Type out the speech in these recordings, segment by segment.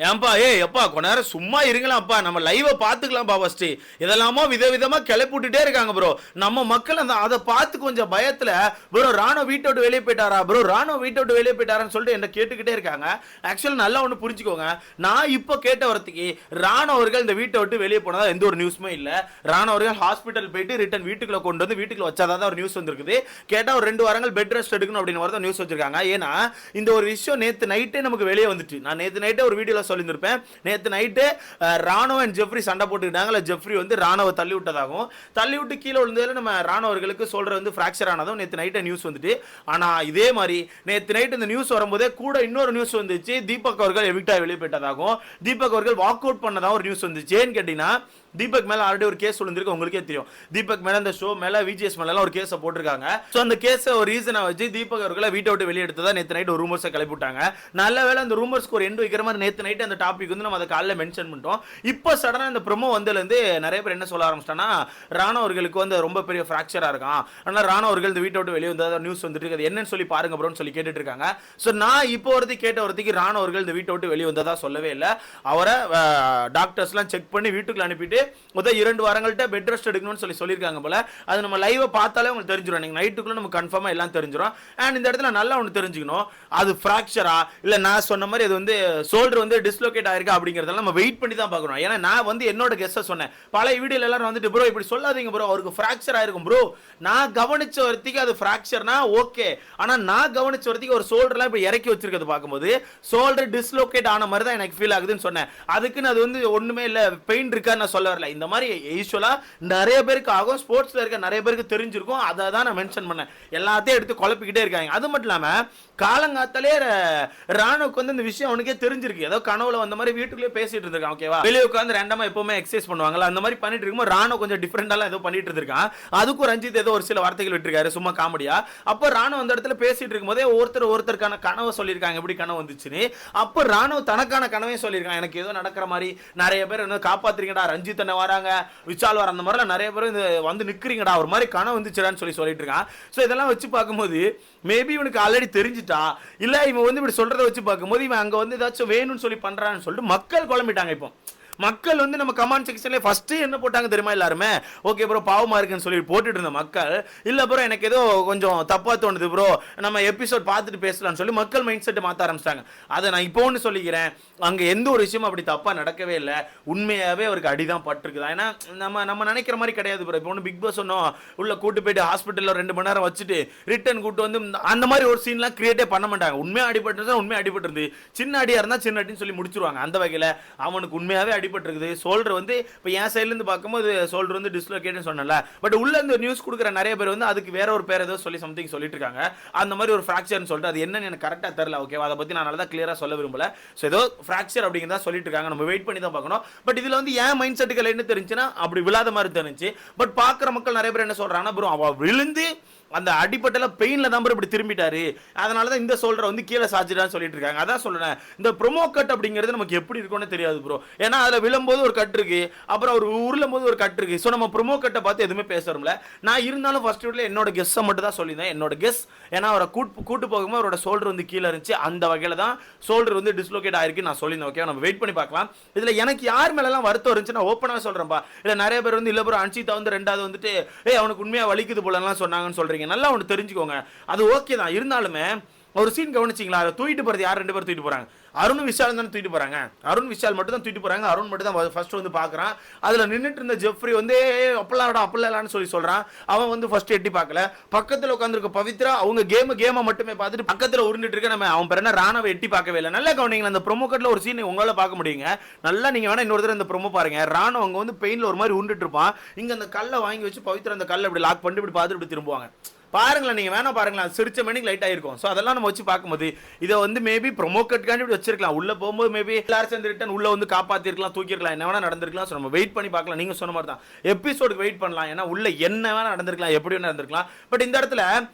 ஏன்பா எப்பா கொஞ்ச நேரம் சும்மா இருங்களாம்ப்பா, நம்ம லைவை பார்த்துக்கலாம்ப்பா. ஃபர்ஸ்ட் இதெல்லாமோ விதவிதமா கிளப்பி விட்டுட்டே இருக்காங்க ப்ரோ. நம்ம மக்கள் அதை பார்த்து கொஞ்சம் பயத்துல ப்ரோ ராணுவ வீட்டை விட்டு வெளியே போயிட்டாரா, ப்ரோ ராணுவ வீட்டை விட்டு வெளியே போயிட்டாரான்னு சொல்லிட்டு என்ன கேட்டுக்கிட்டே இருக்காங்க. ஆக்சுவலாக நல்லா ஒன்று புரிஞ்சுக்கோங்க, நான் இப்போ கேட்ட வரத்துக்கு ராணுவர்கள் இந்த வீட்டை விட்டு வெளியே போனதா எந்த ஒரு நியூஸுமே இல்லை. ராணுவர்கள் ஹாஸ்பிட்டல் போயிட்டு ரிட்டன் வீட்டுக்குள்ள கொண்டு வந்து வீட்டுக்குள்ள வச்சாதான் ஒரு நியூஸ் வந்திருக்குது. கேட்டால் ஒரு 2 வாரங்கள் பெட் ரெஸ்ட் எடுக்கணும் அப்படின்னு வரதான் நியூஸ் வச்சிருக்காங்க. ஏன்னா இந்த ஒரு விஷயம் நேற்று நைட்டே நமக்கு வெளியே வந்துட்டு, நான் நேற்று நைட்டே ஒரு வீடியோல சொல்லியிருப்பேன். நேற்று நைட்டு ராணுவ அண்ட் ஜெஃப்ரி சண்டை போட்டுக்கிட்டாங்க. ஜெஃப்ரி வந்து ராணுவ தள்ளி விட்டதாகவும், தள்ளி விட்டு கீழே விழுந்ததில் நம்ம ராணுவர்களுக்கு சொல்ற வந்து ஃப்ராக்சர் ஆனதும் நேற்று நைட்டே நியூஸ் வந்துட்டு. ஆனால் இதே மாதிரி நேற்று நைட் இந்த நியூஸ் வரும்போதே கூட இன்னொரு நியூஸ் வந்துச்சு, தீபக் அவர்கள் எவிக்டா வெளியே போயிட்டதாகவும், தீபக் அவர்கள் வாக் அவுட் பண்ணதாகவும் ஒரு நியூஸ் வந்துச்சு. ஏன்னு கேட்டீங்கன்னா தீபக் மேல ஆல்ரெடி ஒரு கேஸ் விழுந்திருக்கு, உங்களுக்கே தெரியும். தீபக் மேல அந்த ஷோ மேல விஜிஎஸ் மேல ஒரு கேஸை போட்டிருக்காங்க. ஸோ அந்த கேஸை ஒரு ரீசனை வச்சு தீபக் அவர்களை வீட்டை விட்டு வெளியே எடுத்ததா நேற்று நைட் ஒரு ரூமர்ஸை கிளப்பி விட்டாங்க. நல்ல வேலை அந்த ரூமர்ஸ்க்கு ஒரு எண்டு வைக்கிற மாதிரி நேற்று நைட் அந்த டாபிக் வந்து நம்ம அதை காலையில் மென்ஷன் பண்ணிட்டோம். இப்போ சடனாக இந்த ப்ரோமோ வந்ததுலேருந்து நிறைய பேர் என்ன சொல்ல ஆரம்பிச்சிட்டாங்கன்னா, ராணுவர்களுக்கு வந்து ரொம்ப பெரிய ஃப்ராக்சராக இருக்கான், ஆனால் ராணுவர்கள் இந்த வீட்டை விட்டு வெளியே வந்ததா நியூஸ் வந்துட்டு அது என்னன்னு சொல்லி பாருங்க ப்ரோன்னு சொல்லி கேட்டுட்டு இருக்காங்க. ஸோ நான் இப்போ வரதுக்கு கேட்ட வரதுக்கு ராணுவர்கள் இந்த வீட்டை விட்டு வெளியே வந்ததா சொல்லவே இல்லை. அவரை டாக்டர்ஸ்லாம் செக் பண்ணி வீட்டுக்குள்ள அனுப்பிட்டு முதல் 2 வாரங்கள்ட்ட பெட் ரெஸ்ட் எடுக்கணும்னு சொல்லியிருக்காங்க போல. அது நம்ம லைவை பார்த்தாலே உங்களுக்கு தெரிஞ்சிடும், நீங்கள் நைட்டுக்குள்ள நம்ம கன்ஃபார்மாக எல்லாம் தெரிஞ்சிடும். அண்ட் இந்த இடத்துல நல்லா ஒன்று தெரிஞ்சுக்கணும், அது ஃப்ராக்சரா இல்லை நான் சொன்ன மாதிரி அது வந்து ஷோல்டர் வந்து டிஸ்லோகேட் ஆயிருக்கா அப்படிங்கிறதெல்லாம் நம்ம வெயிட் பண்ணி தான் பார்க்கணும். ஏன்னா நான் வந்து என்னோட கெஸ்ஸை சொன்னேன், பழைய வீடியோல எல்லாரும் வந்துட்டு ப்ரோ இப்படி சொல்லாதீங்க ப்ரோ, அவருக்கு ஃப்ராக்சர் ஆயிருக்கும் ப்ரோ. நான் கவனிச்ச வரத்திக்கு அது ஃப்ராக்சர்னா ஓகே, ஆனால் நான் கவனிச்ச வரத்திக்கு ஒரு ஷோல்டர்லாம் இப்படி இறக்கி வச்சிருக்கிறது பார்க்கும்போது ஷோல்டர் டிஸ்லோகேட் ஆன மாதிரி தான் எனக்கு ஃபீல் ஆகுதுன்னு சொன்னேன். அதுக்குன்னு அது வந்து ஒன்றுமே இல்லை, பெயின் இருக்கான்னு நான் சொல்ல வரல. இந்த மாதிரி யூசுவலா நிறைய பேருக்கு ஆகும், ஸ்போர்ட்ஸ்ல இருக்க நிறைய பேருக்கு தெரிஞ்சிருக்கும், அதை தான் நான் மென்ஷன் பண்ணேன். எல்லாத்தையும் எடுத்து குழப்பிக்கிட்டே இருக்காங்க. அது மட்டும் இல்லாம காலங்காத்தாலே ராணுவுக்கு வந்து இந்த விஷயம் அவனுக்கே தெரிஞ்சிருக்கு. ஏதோ கனவுல வந்த மாதிரி வீட்டுக்குள்ளே பேசிட்டு இருந்திருக்கான். ஓகேவா, வெளியே உட்காந்து ரேண்டமா எப்பவுமே எக்ஸசைஸ் பண்ணுவாங்கல்ல, அந்த மாதிரி பண்ணிட்டு இருக்கும்போது ராணு கொஞ்சம் டிஃபரெண்டாலாம் ஏதோ பண்ணிட்டு இருந்திருக்கான். அதுக்கும் ரஞ்சித் ஏதோ ஒரு சில வார்த்தைகள் விட்டுருக்காரு சும்மா காமெடியா. அப்போ ராணு அந்த இடத்துல பேசிட்டு இருக்கும்போதே ஒருத்தருக்கான கனவை சொல்லியிருக்காங்க, எப்படி கனவு வந்துச்சுன்னு. அப்போ ராணு தனக்கான கனவையும் சொல்லியிருக்கான், எனக்கு ஏதோ நடக்கிற மாதிரி, நிறைய பேர் வந்து காப்பாத்துறீங்கடா, ரஞ்சித் என்ன வராங்க, விஷால் வர, அந்த மாதிரிலாம் நிறைய பேர் வந்து நிற்கிறீங்கடா, ஒரு மாதிரி கனவு வந்துச்சுடான்னு சொல்லிட்டு இருக்கான். ஸோ இதெல்லாம் வச்சு பார்க்கும்போது மேபி இவனுக்கு ஆல்ரெடி தெரிஞ்சுட்டா, இல்லை இவன் வந்து இப்படி சொல்றதை வச்சு பார்க்கும்போது இவன் அங்கே வந்து ஏதாச்சும் வேணும்னு சொல்லி பண்றான்னு சொல்லிட்டு மக்கள் குழம்பிட்டாங்க. இப்போ மக்கள் வந்து நம்ம கமெண்ட் செக்ஷன்ல ஃபர்ஸ்ட் என்ன போட்டாங்க தெரியுமா, எல்லாருமே ஓகே ப்ரோ பாவமா இருக்குன்னு சொல்லி போட்டுட்டு இருந்த மக்கள், இல்ல ப்ரோ எனக்கு ஏதோ கொஞ்சம் தப்பா தோணுது ப்ரோ, நம்ம எபிசோட் பார்த்துட்டு பேசலாம்னு சொல்லி மக்கள் மைண்ட் செட் மாற்ற ஆரம்பிச்சிட்டாங்க. அதை நான் இப்போ ஒன்று சொல்லிக்கிறேன், அங்கே எந்த ஒரு விஷயமும் அப்படி தப்பா நடக்கவே இல்லை, உண்மையாவே அவருக்கு அடிதான் பட்டிருக்குது. ஏன்னா நம்ம நினைக்கிற மாதிரி கிடையாது ப்ரோ. இப்போ ஒன்று பிக் பாஸ் ஒன்றும் உள்ள கூட்டு போயிட்டு ஹாஸ்பிட்டலில் 2 மணி நேரம் வச்சுட்டு ரிட்டர்ன் கூட்டு வந்து அந்த மாதிரி ஒரு சீன்லாம் கிரியேட்டே பண்ண மாட்டாங்க. உண்மையாக அடிபட்டு உண்மையாக அடிபட்டு சின்ன அடியா இருந்தால் சின்ன அடின்னு சொல்லி முடிச்சிருவாங்க. அந்த வகையில் அவனுக்கு உண்மையாவே அடிபட்டிருக்குது. ஷோல்டர் வந்து இப்போ என் சைட்ல இருந்து பார்க்கும்போது ஷோல்டர் வந்து டிஸ்லோகேட்னு சொன்னல, பட் உள்ள இந்த நியூஸ் கொடுக்குற நிறைய பேர் வந்து அதுக்கு வேற ஒரு பேர் ஏதோ சொல்லி சம்திங் சொல்லிட்டு இருக்காங்க. அந்த மாதிரி ஒரு ஃப்ராக்சர்னு சொல்லிட்டு அது என்னன்னு எனக்கு கரெக்டாக தெரியல. ஓகேவா, அதை பற்றி நான் நல்லா கிளியராக சொல்ல விரும்பல. ஸோ ஏதோ ஃப்ராக்சர் அப்படிங்கிறத சொல்லிட்டு இருக்காங்க, நம்ம வெயிட் பண்ணி தான் பார்க்கணும். பட் இதில் வந்து ஏன் மைண்ட் செட்டுகள் என்ன தெரிஞ்சுன்னா அப்படி விழாத மாதிரி தெரிஞ்சு. பட் பார்க்குற மக்கள் நிறைய பேர் என்ன சொல்றாங்கன்னா, ப்ரோ அவ விழுந்து அந்த அடிப்பட்டல பெயின்ல தான் இப்படி திரும்பிட்டாரு, அதனால தான் இந்த ஷோல்டரை வந்து கீழே சாச்சிட்டான்னு சொல்லிட்டு இருக்காங்க. அதான் சொல்றேன், இந்த ப்ரோமோ கட் அப்படிங்கிறது நமக்கு எப்படி இருக்கும்னு தெரியாது ப்ரோ. ஏன்னா அதில் விழும்போது ஒரு கட் இருக்கு, அப்புறம் ஒரு உருளும் போது ஒரு கட் இருக்கு. ஸோ நம்ம ப்ரோமோ கட்டை பார்த்து எதுவுமே பேசுறோம்ல. நான் இருந்தாலும் ஃபர்ஸ்ட் வீட்ல என்னோட கெஸ்ஸை மட்டும் தான் சொல்லியிருந்தேன், என்னோட கெஸ். ஏன்னா அவரை கூட்டு போகும்போது அவரோட ஷோல்டர் வந்து கீழே இருந்துச்சு, அந்த வகையில் தான் ஷோல்டர் வந்து டிஸ்லோகேட் ஆயிருக்கு நான் சொல்லியிருந்தேன். ஓகே, நம்ம வெயிட் பண்ணி பார்க்கலாம். இதில் எனக்கு யார் மேலாம் வருத்தம் இருந்துச்சு நான் ஓப்பனாக சொல்றேன்ப்பா. இல்லை நிறைய பேர் வந்து இல்லை ப்ரோ அன்சிதா வந்து 2வது வந்துட்டு அவனுக்கு உண்மையாக வலிக்குது போலலாம் சொன்னாங்கன்னு சொல்றீங்க. நல்லா ஒன்று தெரிஞ்சுக்கோங்க, அது ஓகே தான். இருந்தாலுமே ஒரு சீன் கவனிச்சிங்களா, அதை தூக்கிட்டு போறது யார், 2 பேர் தூக்கிட்டு போறாங்க. அருண் விஷால் தான் தூக்கிட்டு போறாங்க, அருண் விஷால் மட்டும் தான் தூக்கிட்டு போறாங்க. அருண் மட்டும் தான் ஃபர்ஸ்ட் வந்து பார்க்குறான். அதில் நின்றுட்டு இருந்த ஜெஃப்ரி வந்து அப்பலான்னு சொல்றான். அவன் வந்து ஃபர்ஸ்ட் எட்டி பார்க்கல. பக்கத்தில் உட்காந்துருக்க பவித்ரா அவங்க கேமை மட்டுமே பார்த்துட்டு பக்கத்தில் உருண்டுட்டு இருக்க, நம்ம அவன் பேர் என்ன ராணவை எட்டி பார்க்கவே இல்லை. நல்லா கவனிங்களா, அந்த ப்ரோமோ கட்ல ஒரு சீன் உங்களால் பார்க்க முடியுங்க. நல்லா நீங்க வேணா இன்னொரு தடவை இந்த ப்ரோமோ பாருங்க. ராணவ அங்கே வந்து பெயின்ல ஒரு மாதிரி உருண்டுட்டு இருப்பான், இங்க அந்த கல்லை வாங்கி வச்சு பவித்ரா அந்த கல்லை இப்படி லாக் பண்ணி இப்படி பார்த்துட்டு இப்படி திரும்புவாங்க. பாருங்களேன், நீங்க வேணா பாருங்களேன், சிரிச்ச மணிக்கு லைட் ஆயிருக்கும். ஸோ அதெல்லாம் நம்ம வச்சு பார்க்கும்போது இதை வந்து மேபி ப்ரோமோ கட்காண்டி இப்படி வச்சிருக்கலாம். உள்ள போகும்போது மேபி எல்லாரும் சேர்ந்து ரிட்டன் உள்ள வந்து காப்பாத்திருக்கலாம், தூக்கிருக்கலாம், என்ன வேணா நடந்திருக்கலாம். ஸோ நம்ம வெயிட் பண்ணி பார்க்கலாம். நீங்க சொன்ன மாதிரி தான் எபிசோடுக்கு வெயிட் பண்ணலாம். ஏன்னா உள்ள என்ன வேணா நடந்திருக்கலாம், எப்படி வேணா நடந்திருக்கலாம். பட் இந்த இடத்துல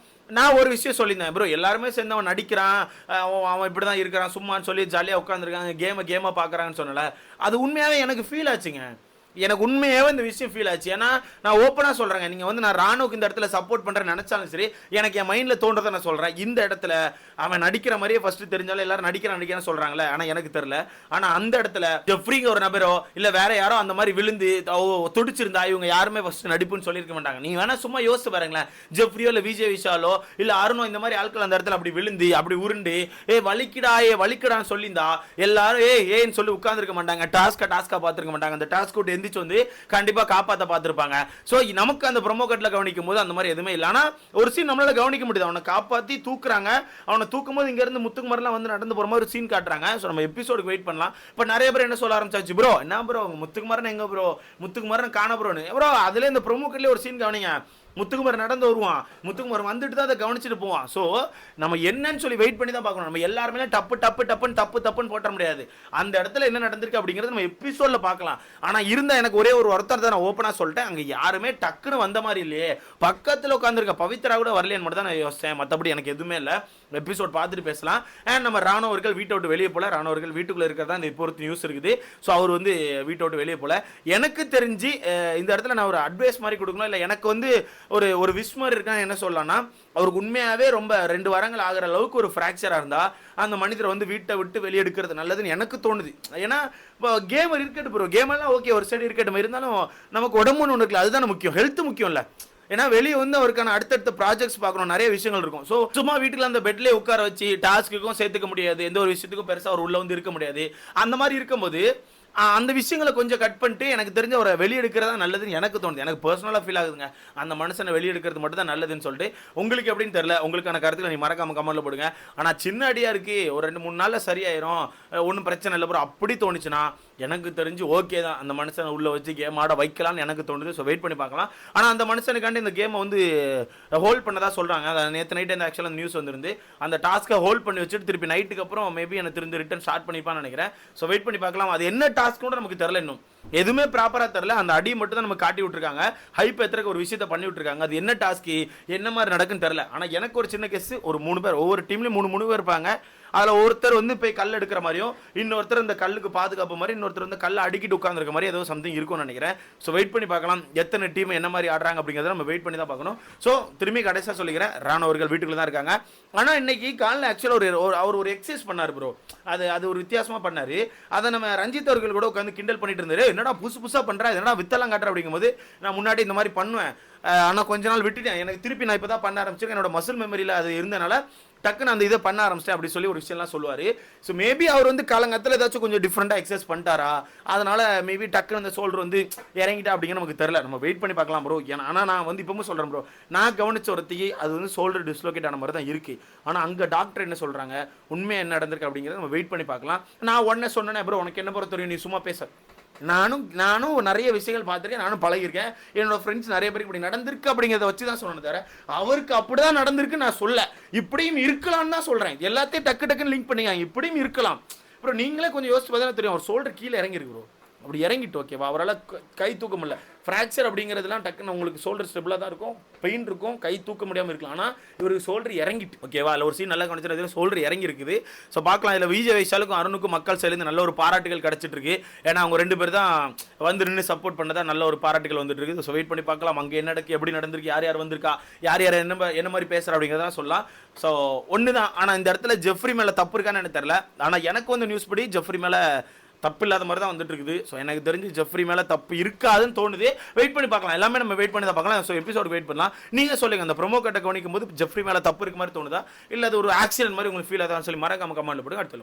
நான் ஒரு விஷயம் சொல்லியிருந்தேன் ப்ரோ, எல்லாருமே சேர்ந்து அவன் நடிக்கிறான், அவன் இப்படி தான் இருக்கிறான் சும்மான்னு சொல்லி ஜாலியாக உட்காந்துருக்காங்க, கேமை பார்க்குறாங்கன்னு சொன்னல, அது உண்மையாகவே எனக்கு ஃபீல் ஆச்சுங்க. எனக்கு உண்மையாவே இந்த விஷயம் ஃபீல் ஆச்சு. ஏன்னா நான் ஓப்பனா சொல்றேங்க, நீங்க வந்து நான் ராணுவுக்கு இந்த இடத்துல சப்போர்ட் பண்றேன்னு நினைச்சாலும் சரி, எனக்கு என் மைண்ட்ல தோன்றதை நான் சொல்றேன். இந்த இடத்துல அவன் நடிக்கிற மாதிரியே ஃபர்ஸ்ட் தெரிஞ்சாலும் எல்லாரும் நடிக்கிறேன்னு சொல்றாங்களே, ஆனா எனக்கு தெரியல. ஆனா அந்த இடத்துல ஜெஃப்ரிங்க ஒரு நபரோ இல்ல வேற யாரோ அந்த மாதிரி விழுந்து துடிச்சிருந்தா இவங்க யாருமே ஃபர்ஸ்ட் நடிப்புன்னு சொல்லியிருக்க மாட்டாங்க. நீங்க வேணா சும்மா யோசிச்சு பாருங்களேன், ஜெஃப்ரியோ இல்ல விஜய் விஷாலோ இல்ல அருணோ இந்த மாதிரி ஆட்கள் அந்த இடத்துல அப்படி விழுந்து அப்படி உருண்டு வலிக்கடான்னு சொல்லியிருந்தா எல்லாரும் ஏன்னு சொல்லி உட்கார்ந்துருக்க மாட்டாங்க, டாஸ்கா பார்த்துருக்க மாட்டாங்க. அந்த டாஸ்க் விட்டு எந்திரிச்சு வந்து கண்டிப்பா காப்பாற்ற பார்த்துருப்பாங்க. ஸோ நமக்கு அந்த ப்ரோமோ கட்ல கவனிக்கும் போது அந்த மாதிரி எதுவுமே இல்லை. ஆனால் ஒரு சீன் நம்மளால கவனிக்க முடியுது, அவனை காப்பாற்றி தூக்குறாங்க. அவனை தூக்கும் போது இங்க இருந்து முத்துக்குமரலாம் வந்து நடந்து போற மாதிரி ஒரு சீன் காட்டுறாங்க. ஸோ நம்ம எபிசோடுக்கு வெயிட் பண்ணலாம். இப்போ நிறைய பேர் என்ன சொல்ல ஆரம்பிச்சாச்சு, ப்ரோ என்ன ப்ரோ முத்துக்குமரன் எங்க ப்ரோ, முத்துக்குமரன் காண ப்ரோன்னு. ப்ரோ அதுல இந்த ப்ரோமோ கட்ல ஒரு சீன் கவனிங்க, முத்துக்குமார் நடந்து வருவான், முத்துக்குமார் வந்துட்டு தான் அதை கவனிச்சுட்டு போவான். ஸோ நம்ம என்னன்னு சொல்லி வெயிட் பண்ணி தான் பார்க்கணும். நம்ம எல்லாருமே தப்புன்னு போட்ட முடியாது. அந்த இடத்துல என்ன நடந்திருக்கு அப்படிங்கிறது நம்ம எபிசோட்ல பார்க்கலாம். ஆனா இருந்தா எனக்கு ஒரே ஒரு ஒருத்தர் தான் நான் ஓப்பனா சொல்லிட்டேன், அங்க யாருமே டக்குன்னு வந்த மாதிரி இல்லையே, பக்கத்துல உட்காந்துருக்க பவித்ரா கூட வரலைன்னு மட்டும் தான் நான் யோசிச்சேன். மற்றபடி எனக்கு எதுவுமே இல்லை. எபிசோட் பார்த்துட்டு பேசலாம். அண்ட் நம்ம ராணுவ அவர்கள் வீட்டை விட்டு வெளியே போல, ராணுவ அவர்கள் வீட்டுக்குள்ள இருக்கிறதா இந்த இப்போ நியூஸ் இருக்குது. ஸோ அவர் வந்து வீட்டை விட்டு வெளியே போல. எனக்கு தெரிஞ்சு இந்த இடத்துல நான் ஒரு அட்வைஸ் மாதிரி கொடுக்கணும், இல்லை எனக்கு வந்து ஒரு விஷ் மாதிரி இருக்கான்னு என்ன சொல்லலாம்னா, அவருக்கு உண்மையாவே ரொம்ப 2 வாரங்கள் ஆகிற அளவுக்கு ஒரு ஃப்ராக்சரா இருந்தா அந்த மனிதரை வந்து வீட்டை விட்டு வெளியே எடுக்கிறது நல்லதுன்னு எனக்கு தோணுது. ஏன்னா இப்போ கேமர் இருக்கட்டும் ப்ரோ, கேமெல்லாம் ஓகே ஒரு சைடு இருக்கட்டும், இருந்தாலும் நமக்கு உடம்புன்னு ஒன்று இருக்குல்ல, அதுதான் முக்கியம், ஹெல்த் முக்கியம் இல்லை. ஏன்னா வெளியே வந்து அவருக்கான அடுத்தடுத்த ப்ராஜெக்ட்ஸ் பார்க்கணும், நிறைய விஷயங்கள் இருக்கும். ஸோ சும்மா வீட்டுல அந்த பெட்லேயே உட்கார வச்சு டாஸ்க்குக்கும் சேர்த்துக்க முடியாது, எந்த ஒரு விஷயத்துக்கும் பெருசாக அவர் உள்ள வந்து இருக்க முடியாது. அந்த மாதிரி இருக்கும்போது அந்த விஷயங்களை கொஞ்சம் கட் பண்ணிட்டு எனக்கு தெரிஞ்ச ஒரு வெளியெடுக்கிறதா நல்லதுன்னு எனக்கு தோணுது. எனக்கு பர்சனலாக ஃபீல் ஆகுதுங்க, அந்த மனுஷனை வெளியெடுக்கிறது மட்டும் தான் நல்லதுன்னு சொல்லிட்டு. உங்களுக்கு எப்படின்னு தெரியல, உங்களுக்கான கருத்துக்களை நீ மறக்காம கமெண்ட்ல போடுங்க. ஆனால் சின்ன அடியாக இருக்கு, ஒரு 2-3 நாளில் சரியாயிரும், ஒன்றும் பிரச்சனை இல்லை ப்ரோ அப்படி தோணுச்சுன்னா எனக்கு தெரிஞ்சு ஓகே தான், அந்த மனுஷனை உள்ள வச்சு கேம் ஆட வைக்கலாம்னு எனக்கு தோணுது. ஸோ வெயிட் பண்ணி பார்க்கலாம். ஆனால் அந்த மனுஷனுக்காண்டி இந்த கேமை வந்து ஹோல்ட் பண்ணதா சொல்கிறாங்க. அதை நேற்று நைட்டு இந்த ஆக்சுவலாக நியூஸ் வந்துருந்து அந்த டாஸ்க்கை ஹோல்ட் பண்ணி வச்சுட்டு திருப்பி நைட்டுக்கு அப்புறம் மேபி எனக்கு திரும்பி ரிட்டர்ன் ஸ்டார்ட் பண்ணிப்பான்னு நினைக்கிறேன். ஸோ வெயிட் பண்ணி பார்க்கலாம். அது என்ன டாஸ்க் கூட நமக்கு தெரியல, இன்னும் எதுவுமே ப்ராப்பராக தெரியல. அந்த அடி மட்டும் தான் நம்ம காட்டி விட்டுருக்காங்க, ஹைப் ஏத்துறதுக்கு ஒரு விஷயத்தை பண்ணி விட்டுருக்காங்க. அது என்ன டாஸ்க்கு என்ன மாதிரி நடக்குன்னு தெரியல. ஆனால் எனக்கு ஒரு சின்ன கேஸ், ஒரு 3 பேர் ஒவ்வொரு டீம்லேயும் 3 பேர் இருப்பாங்க. அதில் ஒருத்தர் வந்து போய் கல் எடுக்கிற மாதிரியும், இன்னொருத்தர் இந்த கல்லுக்கு பாதுகாப்பு மாதிரி, இன்னொருத்தர் வந்து கல்லை அடிக்கிட்டு உட்காந்துருக்க மாதிரி ஏதோ சம்திங் இருக்கும்னு நினைக்கிறேன். ஸோ வெயிட் பண்ணி பார்க்கலாம் எத்தனை டீம் என்ன மாதிரி ஆடுறாங்க அப்படிங்கிறத நம்ம வெயிட் பண்ணி தான் பார்க்கணும். ஸோ திரும்பி கடைசியாக சொல்லிக்கிறேன், ராணுவ அவர்கள் வீட்டுக்குள்ள தான் இருக்காங்க. ஆனால் இன்னைக்கு காலையில் ஆக்சுவலாக அவர் ஒரு எக்ஸசைஸ் பண்ணார் ப்ரோ, அது ஒரு வித்தியாசமாக பண்ணார். அதை நம்ம ரஞ்சித் அவர்கள் கூட உட்காந்து கிண்டல் பண்ணிட்டு இருந்தாரு, என்னடா புதுசாக பண்ணுறா, என்னடா வித்தெல்லாம் காட்டுற அப்படிங்கும்போது, நான் முன்னாடி இந்த மாதிரி பண்ணுவேன், ஆனால் கொஞ்ச நாள் விட்டுட்டேன், எனக்கு திருப்பி நான் இப்போ தான் பண்ண ஆரம்பிச்சிருக்கேன், என்னோட மசில் மெமரியில் அது இருந்தனால டக்குன்னு அந்த இதை பண்ண ஆரம்பிச்சிட்டேன் அப்படி சொல்லி ஒரு விஷயம்லாம் சொல்லுவார். ஸோ மேபி அவர் வந்து காலங்கத்தில் ஏதாச்சும் கொஞ்சம் டிஃப்ரெண்ட்டாக எக்ஸசைஸ் பண்ணிட்டாரா, அதனால் மேபி டக்குன்னு அந்த ஷோல்டர் வந்து இறங்கிட்டா அப்படிங்கிற நமக்கு தெரியல. நம்ம வெயிட் பண்ணி பார்க்கலாம் ப்ரோ. ஆனால் நான் வந்து இப்பவும் சொல்கிறேன் ப்ரோ, நான் கவனிச்ச ஒருத்திக்கு அது வந்து ஷோல்டர் டிஸ்லோகேட் ஆன மாதிரி தான் இருக்குது. ஆனால் அங்கே டாக்டர் என்ன சொல்கிறாங்க, உண்மையாக என்ன நடந்திருக்கு அப்படிங்கிறத நம்ம வெயிட் பண்ணி பார்க்கலாம். நான் உடனே சொன்னேன் ப்ரோ உனக்கு என்ன பொறுத்த தெரியும், நீ சும்மா பேச. நானும் நிறைய விஷயங்கள் பார்த்துருக்கேன், நானும் பழகிருக்கேன். என்னோட ஃப்ரெண்ட்ஸ் நிறைய பேருக்கு இப்படி நடந்திருக்கு அப்படிங்கிறத வச்சு தான் சொன்னேன் தவிர அவருக்கு அப்படிதான் நடந்திருக்கு நான் சொல்ல, இப்படியும் இருக்கலாம்னு தான் சொல்றேன். எல்லாத்தையும் டக்குன்னு லிங்க் பண்ணிங்க, இப்படியும் இருக்கலாம். அப்புறம் நீங்களே கொஞ்சம் யோசிச்சு பார்த்தா தெரியும், அவர் ஷோல்டர் கீழே இறங்கிருக்கு ப்ரோ, அப்படி இறங்கிட்டு ஓகேவா, அவரால் கை தூக்க முடியல. ஃப்ராக்சர் அப்படிங்கிறதுலாம் டக்குன்னு உங்களுக்கு ஷோல்டர் ஸ்டெபிளாக தான் இருக்கும், பெயின் இருக்கும், கை தூக்க முடியாமல் இருக்கலாம். ஆனால் இவருக்கு ஷோல்டர் இறங்கிட்டு ஓகேவா, அதில் ஒரு சீன் நல்லா கவனிச்சு ஷோல்டர் இறங்கி இருக்குது. ஸோ பார்க்கலாம், இதில் விஜய் வைஷாலுக்கும் அருணுக்கும் மக்கள் சேர்ந்து நல்ல ஒரு பாராட்டுகள் கிடச்சிட்டு இருக்கு. ஏன்னா அவங்க 2 பேர் தான் வந்து நின்று சப்போர்ட் பண்ணதா நல்ல ஒரு பாராட்டுகள் வந்துட்டு இருக்குது. ஸோ வெயிட் பண்ணி பார்க்கலாம் அங்கே என்ன நடக்கு, எப்படி நடந்திருக்கு, யார் யார் வந்திருக்கா, யார் என்ன மாதிரி பேசுகிறா அப்படிங்கிறதா சொல்லலாம். ஸோ ஒன்று தான். ஆனால் இந்த இடத்துல ஜெஃப்ரி மேலே தப்பு இருக்கான்னு எனக்கு தெரியல. ஆனால் எனக்கு வந்து நியூஸ் படி ஜெஃப்ரி மேலே தப்பு இல்லாத மாதிரி தான் வந்துட்டு இருக்குது. ஸோ எனக்கு தெரிஞ்சு ஜெஃப்ரி மேலே தப்பு இருக்காதுன்னு தோணுது. வெயிட் பண்ணி பார்க்கலாம், எல்லாமே நம்ம வெயிட் பண்ணி தான் பார்க்கலாம். ஸோ எபிசோடு வெயிட் பண்ணலாம். நீங்கள் சொல்லுங்கள், அந்த ப்ரோமோ கட்டை கவனிக்கும் போது ஜெஃப்ரி மேலே தப்பு இருக்க மாதிரி தோணுதா, இல்லை அது ஒரு ஆக்சிடென்ட் மாதிரி உங்களுக்கு ஃபீல் ஆகுதான்னு சொல்லி மறக்காம கமெண்ட்ல போடுங்க. அடுத்த